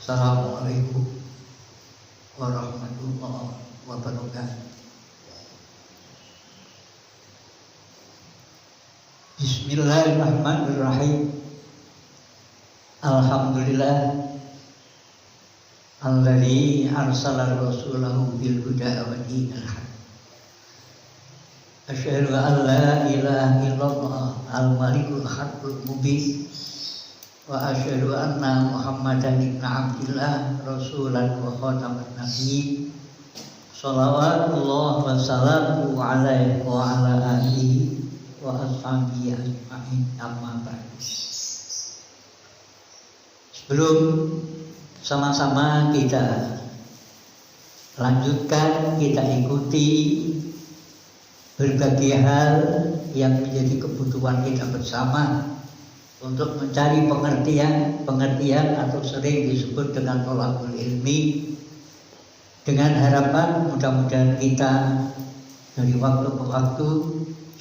Assalamualaikum warahmatullahi wabarakatuh. Bismillahirrahmanirrahim. Alhamdulillah alladzi arsala rasulahu bil huda wa dinil haq. Asyhadu an la ilaha illallah al-malikul haqqul mubin wa asyhadu anna Muhammadan ibn Abdillah rasulan wa khataman nabiyyin. Shalawatullah wa salamu alaihi wa ala alihi wa ashabihi ajma'in, amma ba'du. Sebelum sama-sama kita lanjutkan, kita ikuti berbagai hal yang menjadi kebutuhan kita bersama untuk mencari pengertian atau sering disebut dengan thalabul ilmi, dengan harapan mudah-mudahan kita dari waktu ke waktu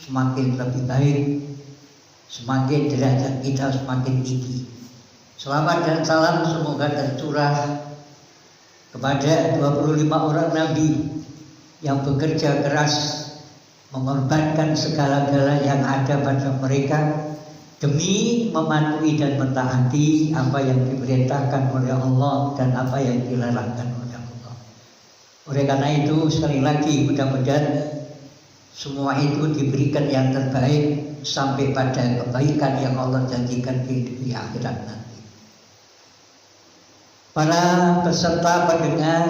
semakin lebih baik, semakin derajat kita semakin tinggi. Selamat dan salam semoga tercurah kepada 25 orang nabi yang bekerja keras mengorbankan segala-gala yang ada pada mereka demi mematuhi dan mentaati apa yang diperintahkan oleh Allah dan apa yang dilarangkan oleh Allah. Oleh karena itu sekali lagi mudah-mudahan semua itu diberikan yang terbaik sampai pada kebaikan yang Allah janjikan di akhirat nanti. Para peserta pendengar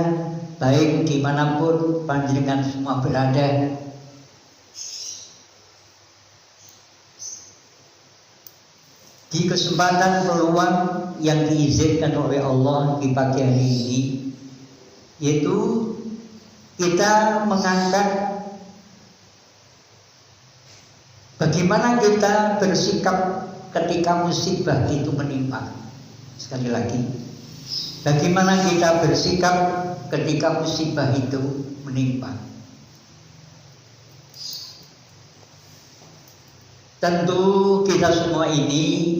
baik dimanapun panjenengan semua berada, di kesempatan peluang yang diizinkan oleh Allah di pagi hari ini, yaitu kita mengangkat bagaimana kita bersikap ketika musibah itu menimpa. Sekali lagi, bagaimana kita bersikap ketika musibah itu menimpa. Tentu kita semua ini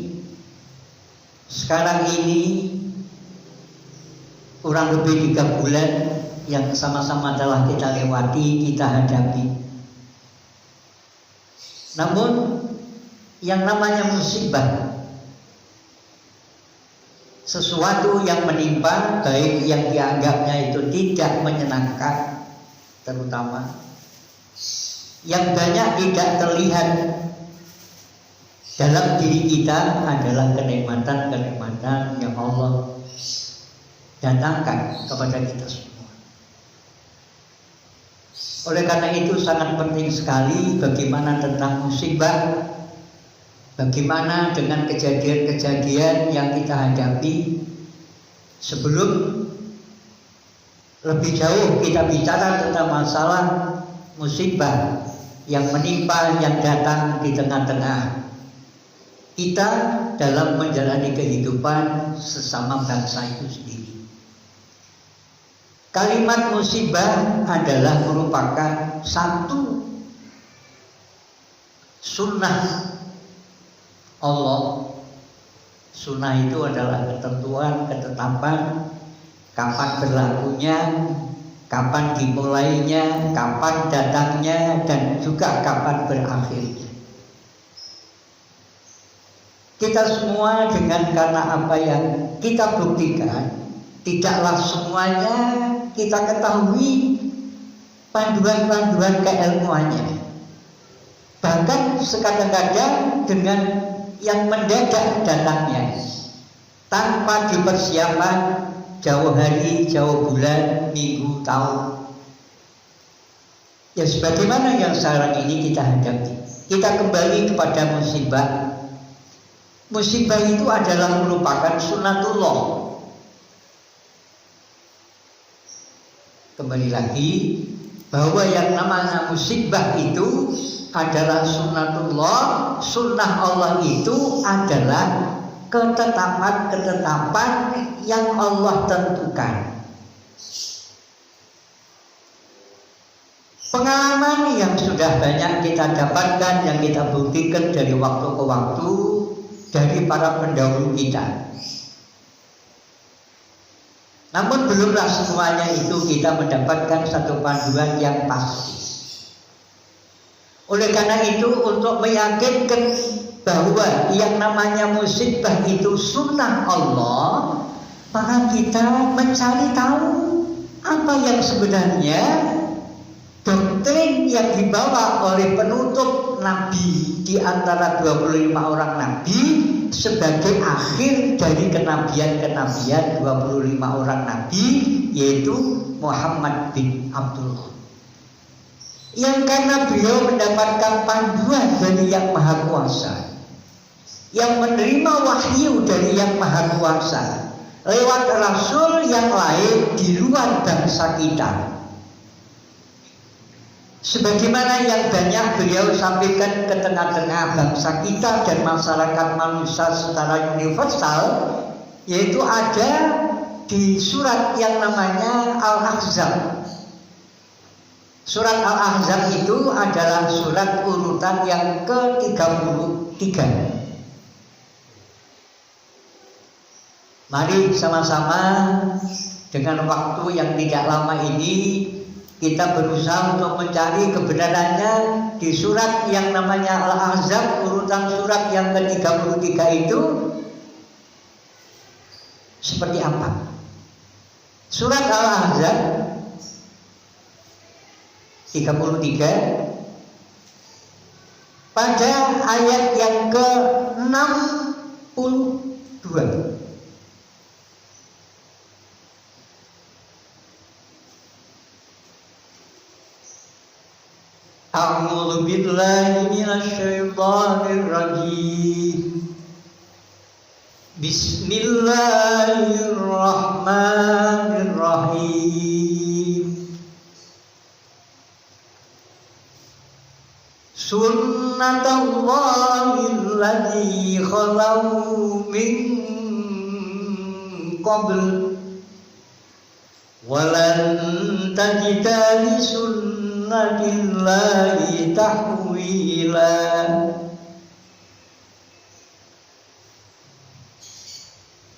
sekarang ini kurang lebih 3 bulan yang sama-sama telah kita lewati, kita hadapi. Namun yang namanya musibah, sesuatu yang menimpa, baik yang dianggapnya itu tidak menyenangkan, terutama yang banyak tidak terlihat dalam diri kita adalah kenikmatan-kenikmatan yang Allah datangkan kepada kita semua. Oleh karena itu sangat penting sekali bagaimana tentang musibah, bagaimana dengan kejadian-kejadian yang kita hadapi. Sebelum lebih jauh kita bicara tentang masalah musibah yang menimpa, yang datang di tengah-tengah kita dalam menjalani kehidupan sesama bangsa itu sendiri. Kalimat musibah adalah merupakan satu sunnah Allah. Sunnah itu adalah ketentuan, ketetapan, kapan berlakunya, kapan dimulainya, kapan datangnya, dan juga kapan berakhirnya. Kita semua karena apa yang kita buktikan, tidaklah semuanya kita ketahui panduan-panduan keilmuannya. Bahkan sekadang-kadang dengan yang mendadak datangnya, tanpa dipersiapkan jauh hari, jauh bulan, minggu, tahun. Ya sebagaimana yang sekarang ini kita hadapi. Kita kembali kepada musibah. Musibah itu adalah merupakan sunnatullah. Kembali lagi bahwa yang namanya musibah itu adalah sunnatullah. Sunnah Allah itu adalah ketetapan-ketetapan yang Allah tentukan. Pengalaman yang sudah banyak kita dapatkan, yang kita buktikan dari waktu ke waktu dari para pendahulu kita. Namun belumlah semuanya itu kita mendapatkan satu panduan yang pasti. Oleh karena itu, untuk meyakinkan bahwa yang namanya musibah itu sunnah Allah, maka kita mencari tahu apa yang sebenarnya doktrin yang dibawa oleh penutup Nabi di antara 25 orang Nabi sebagai akhir dari kenabian-kenabian 25 orang Nabi, yaitu Muhammad bin Abdullah. Yang karena beliau mendapatkan panduan dari Yang Maha Kuasa, yang menerima wahyu dari Yang Maha Kuasa lewat rasul yang lain di luar bangsa kita, sebagaimana yang banyak beliau sampaikan ke tengah-tengah bangsa kita dan masyarakat manusia secara universal, yaitu ada di surat yang namanya Al-Ahzab. Surat Al-Ahzab itu adalah surat urutan yang ke-33. Mari sama-sama dengan waktu yang tidak lama ini kita berusaha untuk mencari kebenarannya di surat yang namanya Al-Ahzab, urutan surat yang ke-33 itu seperti apa. Surat Al-Ahzab 33 pada ayat yang ke-62. A'udzu billahi minasy syaithanir rajim. Bismillahirrahmanirrahim. Sunnatullahil ladzi khalau min qabl walan tajida li sunnatillahi tahwila.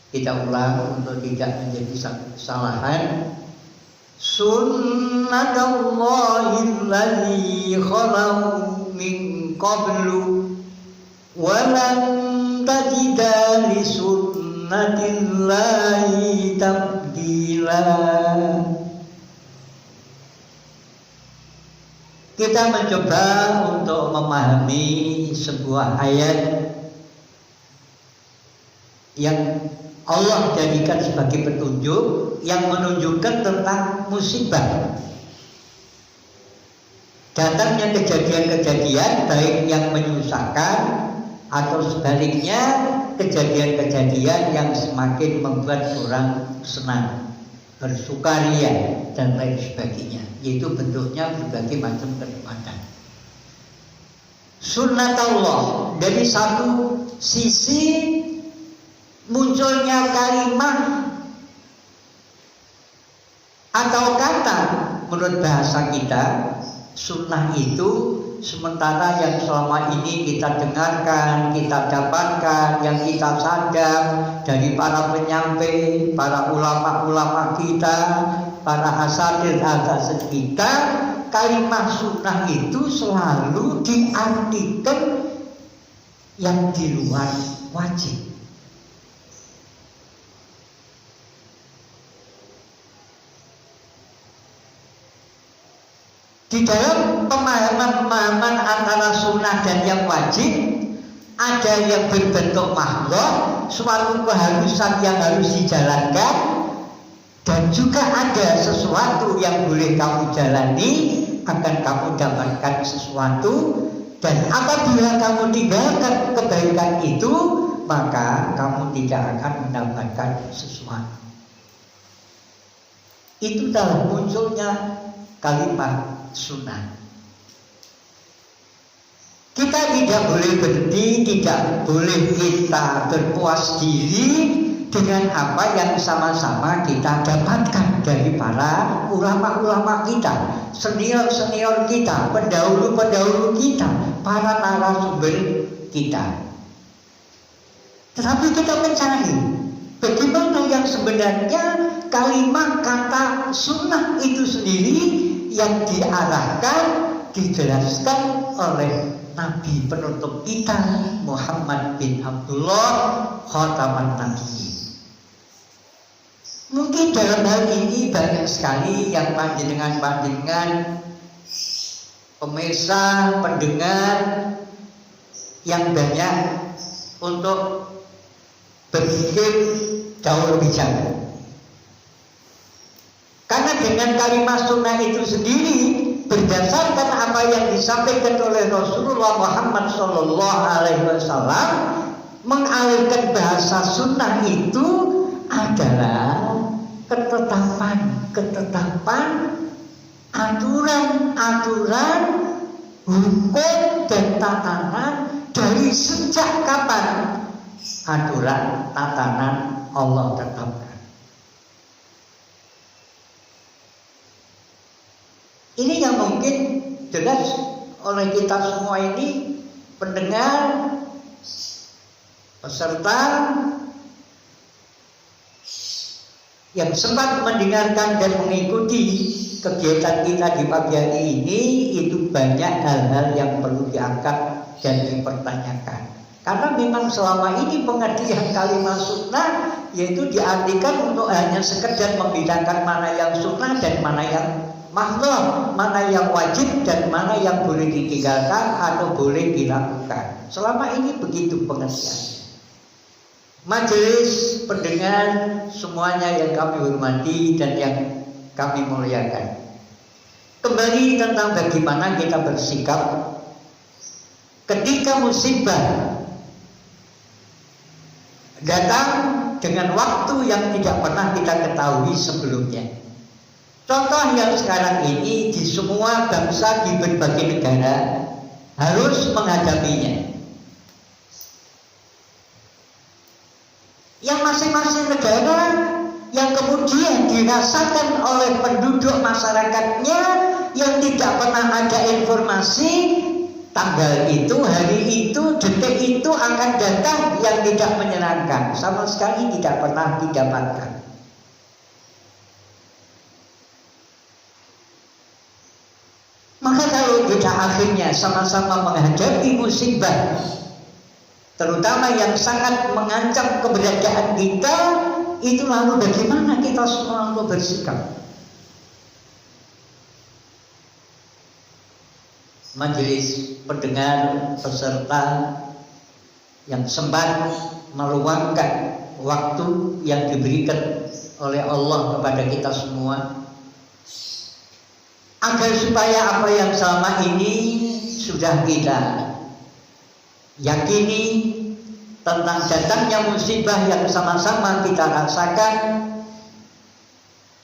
Kita ulang untuk tidak menjadi kesalahan. Sunnatullahil ladzi khalau min qablu walan tajida li sunnatillahi tabdila. Kita mencoba untuk memahami sebuah ayat yang Allah jadikan sebagai petunjuk yang menunjukkan tentang musibah. Datangnya kejadian-kejadian baik yang menyusahkan atau sebaliknya kejadian-kejadian yang semakin membuat orang senang, bersukaria dan lain sebagainya, yaitu bentuknya berbagai macam kenikmatan. Sunnatullah, dari satu sisi munculnya kalimat atau kata menurut bahasa kita, sunnah itu sementara yang selama ini kita dengarkan, kita dapatkan, yang kita sadar dari para penyampai, para ulama-ulama kita, para asatidz kita, kalimat sunnah itu selalu diartikan yang di luar wajib. Di dalam pemahaman-pemahaman antara sunnah dan yang wajib, ada yang berbentuk makhluk, suatu keharusan yang harus dijalankan, dan juga ada sesuatu yang boleh kamu jalani, akan kamu dapatkan sesuatu, dan apabila kamu tinggalkan kebaikan itu, maka kamu tidak akan mendapatkan sesuatu. Itu adalah munculnya kalimat sunnah. Kita tidak boleh berhenti, tidak boleh kita berpuas diri dengan apa yang sama-sama kita dapatkan dari para ulama-ulama kita, senior-senior kita, pendahulu-pendahulu kita, para narasumber kita. Tetapi kita mencari bagaimana yang sebenarnya kalimat kata sunnah itu sendiri yang diarahkan, dijelaskan oleh Nabi penutup kita Muhammad bin Abdullah Khataman Nabiyyin. Mungkin dalam hal ini banyak sekali yang panjenengan pemirsa, pendengar yang banyak untuk berpikir jauh lebih jauh. Karena dengan kalimat sunnah itu sendiri berdasarkan apa yang disampaikan oleh Rasulullah Muhammad SAW, mengalirkan bahasa sunnah itu adalah ketetapan, aturan, hukum dan tatanan dari sejak kapan aturan tatanan Allah tetapkan. Ini yang mungkin jelas oleh kita semua ini, pendengar, peserta yang sempat mendengarkan dan mengikuti kegiatan kita di pagi hari ini, itu banyak hal-hal yang perlu diangkat dan dipertanyakan. Karena memang selama ini pengertian kalimat sunnah yaitu diartikan untuk hanya sekedar membedakan mana yang sunnah dan mana yang makhluk, mana yang wajib dan mana yang boleh ditinggalkan atau boleh dilakukan. Selama ini begitu pengertiannya. Majelis pendengar semuanya yang kami hormati dan yang kami muliakan, kembali tentang bagaimana kita bersikap ketika musibah datang dengan waktu yang tidak pernah kita ketahui sebelumnya. Contoh yang sekarang ini di semua bangsa di berbagai negara harus menghadapinya. Yang masing-masing negara yang kemudian dirasakan oleh penduduk masyarakatnya yang tidak pernah ada informasi tanggal itu, hari itu, detik itu akan datang yang tidak menyenangkan, sama sekali tidak pernah didapatkan. Maka kalau kita akhirnya sama-sama menghadapi musibah, terutama yang sangat mengancam keberadaan kita, itu lalu bagaimana kita semua untuk bersikap? Majelis pendengar, peserta yang sempat meluangkan waktu yang diberikan oleh Allah kepada kita semua, agar supaya apa yang selama ini sudah kita yakini tentang datangnya musibah yang sama-sama kita rasakan,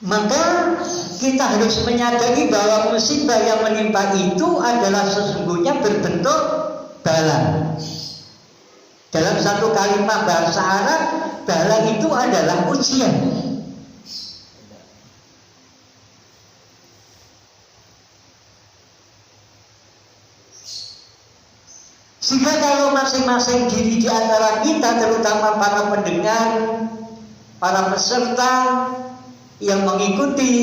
maka kita harus menyadari bahwa musibah yang menimpa itu adalah sesungguhnya berbentuk bala. Dalam satu kalimat bahasa Arab, bala itu adalah ujian. Sehingga kalau masing-masing diri di antara kita, terutama para pendengar, para peserta yang mengikuti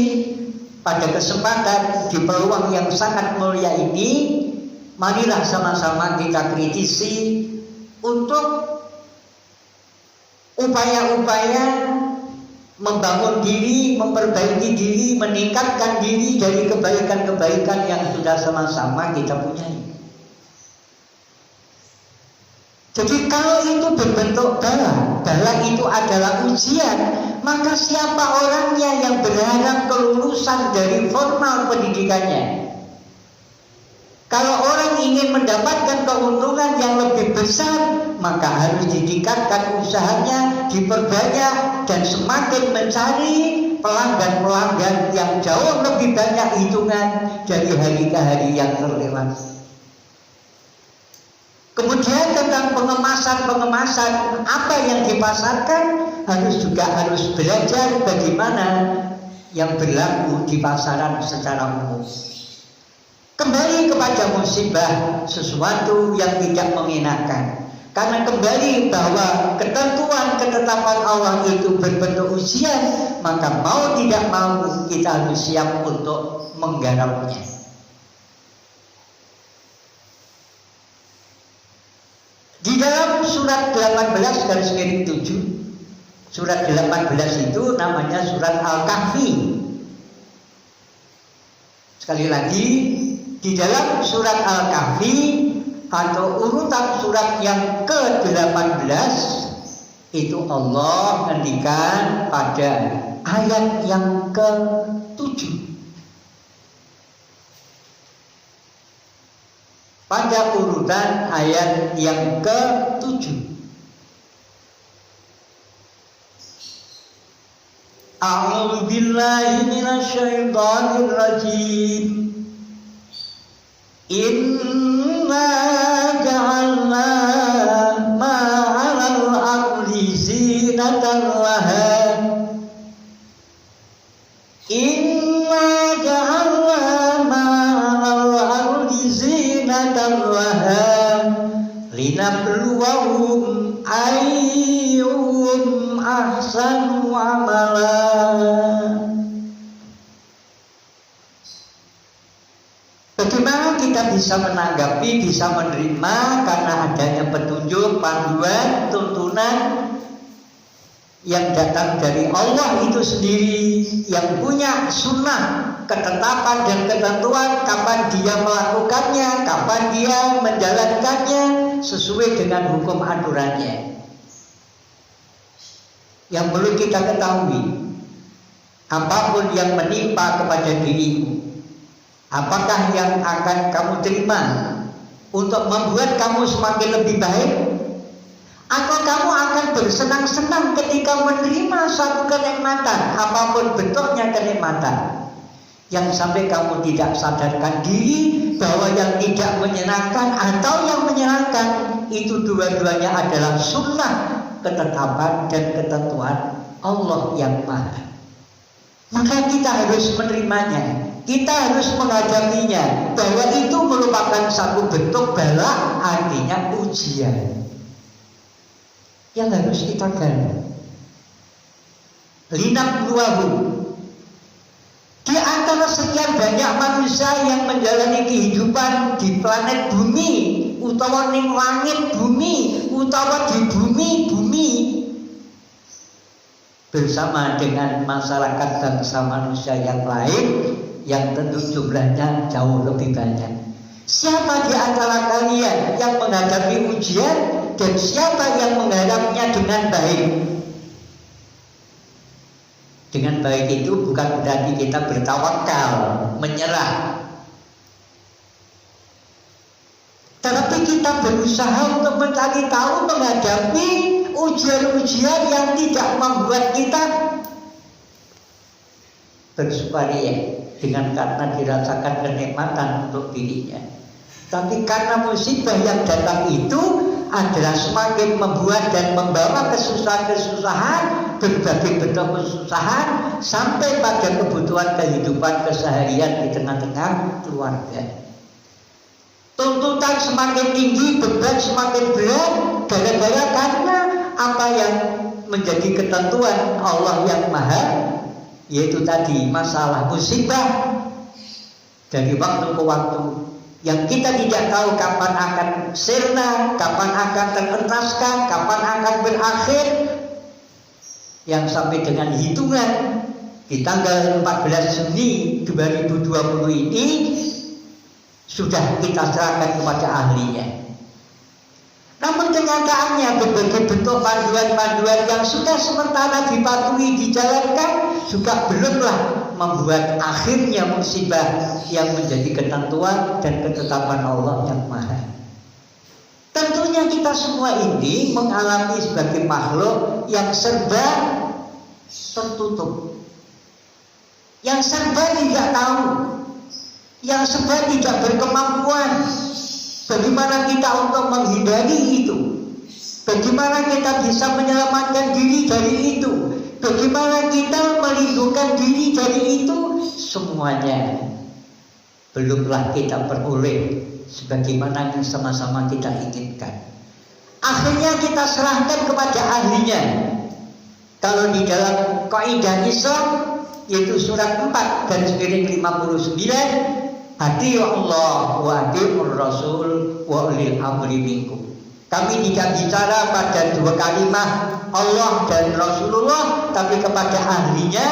pada kesempatan di peluang yang sangat mulia ini, marilah sama-sama kita kritisi untuk upaya-upaya membangun diri, memperbaiki diri, meningkatkan diri dari kebaikan-kebaikan yang sudah sama-sama kita punyai. Jadi kalau itu berbentuk bala, bala itu adalah ujian, maka siapa orangnya yang berharap kelulusan dari formal pendidikannya? Kalau orang ingin mendapatkan keuntungan yang lebih besar, maka harus ditingkatkan usahanya, diperbanyak, dan semakin mencari pelanggan-pelanggan yang jauh lebih banyak hitungan dari hari ke hari yang terlewat. Kemudian tentang pengemasan apa yang dipasarkan harus belajar bagaimana yang berlaku di pasaran secara umum. Kembali kepada musibah, sesuatu yang tidak mengenakan. Karena kembali bahwa ketentuan ketetapan Allah itu berbentuk ujian, maka mau tidak mau kita harus siap untuk menggarapnya. Di dalam surat 18 garis miring 7, surat 18 itu namanya surat Al-Kahfi. Sekali lagi, di dalam surat Al-Kahfi atau urutan surat yang ke-18 itu Allah ngendikan pada ayat yang ke-7. Pada urutan ayat yang ke-7. A'udzu billahi minasyaitonir rajim. Inna ja'alna ma'alal ardi zinatan laha. Inna ja'alna ma'alal ardi zinatan laha linabluwahum ayyuhum ahsanu amala. Bagaimana kita bisa menanggapi, bisa menerima karena adanya petunjuk, panduan, tuntunan yang datang dari Allah itu sendiri, yang punya sunnah, ketetapan dan ketentuan kapan dia melakukannya, kapan dia menjalankannya sesuai dengan hukum aturannya. Yang perlu kita ketahui, apapun yang menimpa kepada dirimu, apakah yang akan kamu terima untuk membuat kamu semakin lebih baik? Atau kamu akan bersenang-senang ketika menerima suatu kenikmatan, apapun bentuknya kenikmatan, yang sampai kamu tidak sadarkan diri bahwa yang tidak menyenangkan atau yang menyenangkan itu dua-duanya adalah sunnah, ketetapan dan ketentuan Allah yang Maha. Maka kita harus menerimanya, kita harus menghadapinya, bahwa itu merupakan satu bentuk bala, artinya ujian yang harus kita garap. Linabluwahum, di antara sekian banyak manusia yang menjalani kehidupan di planet bumi, utawa ning langit bumi, utawa di bumi bersama dengan masyarakat bangsa manusia yang lain yang tentu jumlahnya jauh lebih banyak. Siapa di antara kalian yang menghadapi ujian dan siapa yang menghadapnya dengan baik? Dengan baik itu bukan berarti kita bertawakal, menyerah. Tetapi kita berusaha untuk mencari tahu, menghadapi ujian-ujian yang tidak membuat kita bersukaria dengan karena dirasakan kenikmatan untuk dirinya, tapi karena musibah yang datang itu adalah semakin membuat dan membawa kesusahan-kesusahan, berbagai bentuk kesusahan, sampai pada kebutuhan kehidupan keseharian di tengah-tengah keluarga. Tuntutan semakin tinggi, beban semakin berat, gara-gara karena apa yang menjadi ketentuan Allah yang Maha, yaitu tadi masalah musibah dari waktu ke waktu yang kita tidak tahu kapan akan sirna, kapan akan terentaskan, kapan akan berakhir, yang sampai dengan hitungan di tanggal 14 Juni 2020 ini sudah kita serahkan kepada ahlinya. Namun kenyataannya berbagai bentuk panduan-panduan yang sudah sementara dipatuhi, dijalankan, juga belumlah membuat akhirnya musibah yang menjadi ketentuan dan ketetapan Allah yang Maha. Tentunya kita semua ini mengalami sebagai makhluk yang serba tertutup, yang serba tidak tahu, yang serba tidak berkemampuan. Bagaimana kita untuk menghindari itu? Bagaimana kita bisa menyelamatkan diri dari itu? Bagaimana kita melindungi diri dari itu? Semuanya belumlah kita peroleh sebagaimana yang sama-sama kita inginkan. Akhirnya kita serahkan kepada ahlinya. Kalau di dalam kaidah Islam yaitu surat 4 dan sekiring 59, hati Allah wa hatiur Rasul wa ulil amri minkum. Kami tidak bicara pada dua kalimat Allah dan Rasulullah, tapi kepada ahlinya.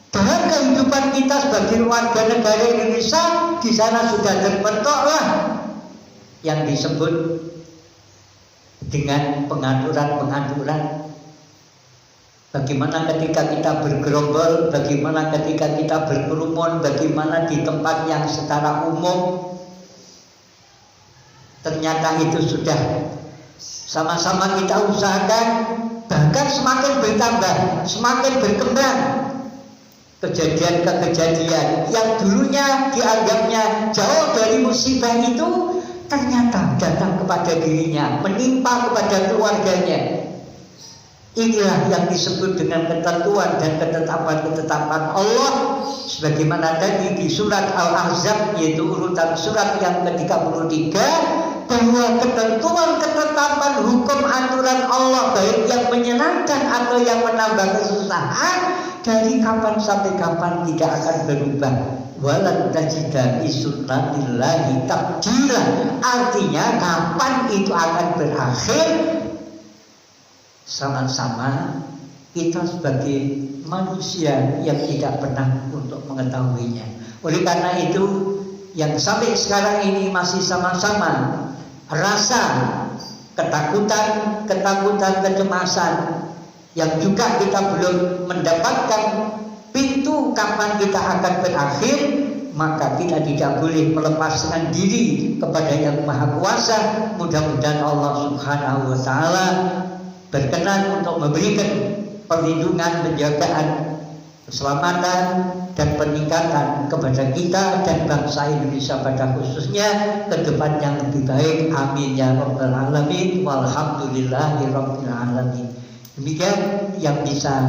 Dalam kehidupan kita sebagai warga negara Indonesia, di sana sudah terbentuklah yang disebut dengan pengaturan-pengaturan. Bagaimana ketika kita bergerombol, bagaimana ketika kita berkerumun, bagaimana di tempat yang secara umum. Ternyata itu sudah sama-sama kita usahakan, bahkan semakin bertambah, semakin berkembang. Kejadian-kejadian yang dulunya dianggapnya jauh dari musibah itu ternyata datang kepada dirinya, menimpa kepada keluarganya. Inilah yang disebut dengan ketentuan dan ketetapan-ketetapan Allah, sebagaimana tadi di surat Al-Ahzab, yaitu urutan surat yang ke-33, bahwa ketentuan, ketetapan, hukum, aturan Allah, baik yang menyenangkan atau yang menambah kesusahan, dari kapan sampai kapan tidak akan berubah. Walan tajida bisunnatillahi tabdila. Artinya kapan itu akan berakhir, sama-sama kita sebagai manusia yang tidak pernah untuk mengetahuinya. Oleh karena itu, yang sampai sekarang ini masih sama-sama rasa ketakutan, kecemasan, yang juga kita belum mendapatkan pintu kapan kita akan berakhir, maka kita tidak boleh melepaskan diri kepada Yang Maha Kuasa. Mudah-mudahan Allah Subhanahu wa Ta'ala berkenan untuk memberikan perlindungan, penjagaan, keselamatan dan peningkatan kepada kita dan bangsa Indonesia pada khususnya ke depan yang lebih baik. Amin ya rabbal alamin. Walhamdulillahi rabbil alamin. Demikian yang bisa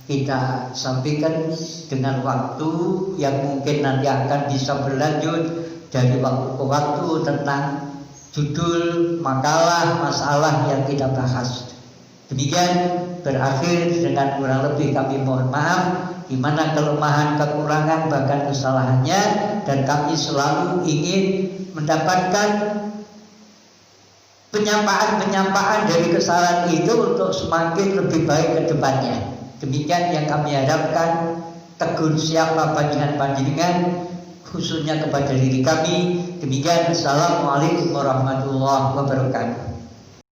kita sampaikan dengan waktu yang mungkin nanti akan bisa berlanjut dari waktu ke waktu tentang judul makalah masalah yang kita bahas. Demikian berakhir dengan kurang lebih kami mohon maaf di mana kelemahan, kekurangan, bahkan kesalahannya, dan kami selalu ingin mendapatkan penyampaian dari kesalahan itu untuk semakin lebih baik ke depannya. Demikian yang kami harapkan. Tegur siapa panjenengan khususnya kepada diri kami. Demikian, assalamualaikum warahmatullahi wabarakatuh.